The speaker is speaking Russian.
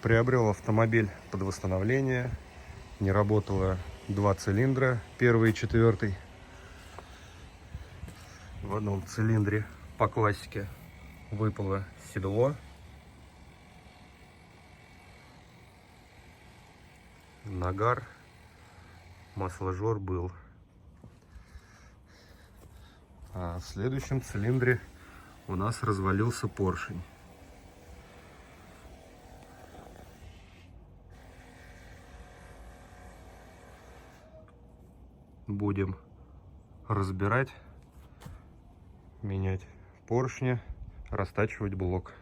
Приобрел автомобиль под восстановление. Не работало два цилиндра, первый и четвертый. В одном цилиндре по классике выпало седло. Нагар, масложор был. А в следующем цилиндре у нас развалился поршень. Будем разбирать, менять поршни, растачивать блок.